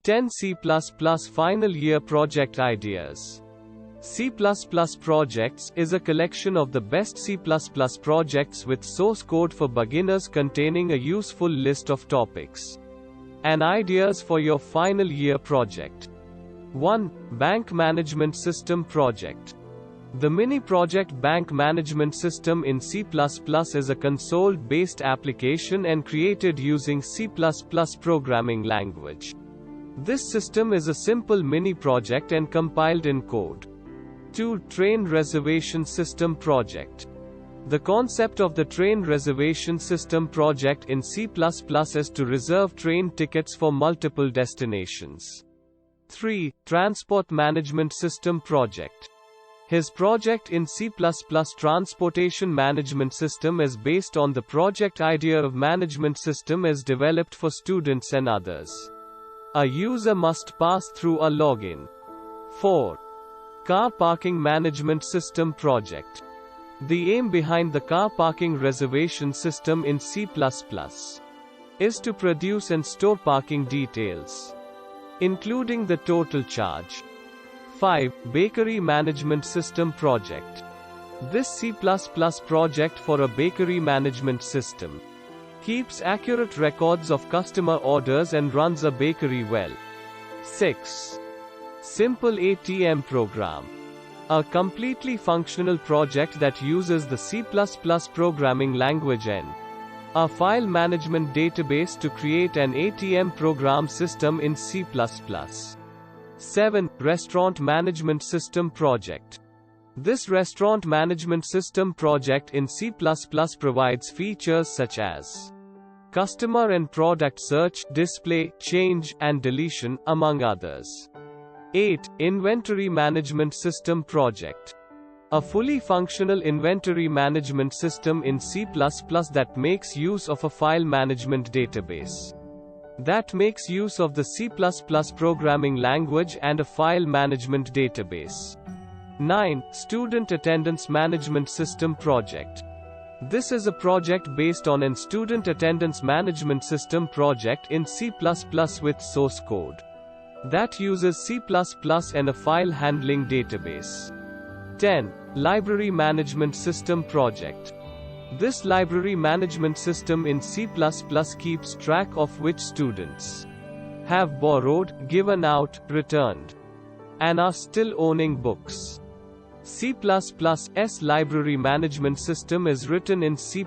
10 C++ Final Year Project Ideas. C++ Projects is a collection of the best C++ projects with source code for beginners containing a useful list of topics and ideas for your final year project. 1. Bank Management System Project. The mini-project Bank Management System in C++ is a console-based application and created using C++ programming language. This system is a simple mini-project and compiled in code. 2. Train Reservation System Project. The concept of the Train Reservation System project in C++ is to reserve train tickets for multiple destinations. 3. Transport Management System Project. His project in C++ Transportation Management System is based on the project idea of management system as developed for students and others. A user must pass through a login. 4. Car Parking Management System Project. The aim behind the car parking reservation system in C++ is to produce and store parking details, including the total charge. 5. Bakery Management System Project. This C++ project for a bakery management system keeps accurate records of customer orders and runs a bakery well. 6. Simple ATM Program. A completely functional project that uses the C++ programming language and a file management database to create an ATM program system in C++. 7. Restaurant Management System Project. This restaurant management system project in C++ provides features such as customer and product search, display, change, and deletion, among others. 8. Inventory Management System Project. A fully functional inventory management system in C++ that makes use of a file management database that makes use of the C++ programming language and a file management database. 9. Student Attendance Management System Project. This is a project based on an student attendance management system project in C++ with source code that uses C++ and a file handling database. 10. Library Management System Project. This library management system in C++ keeps track of which students have borrowed, given out, returned, and are still owning books. C++'s library management system is written in C++.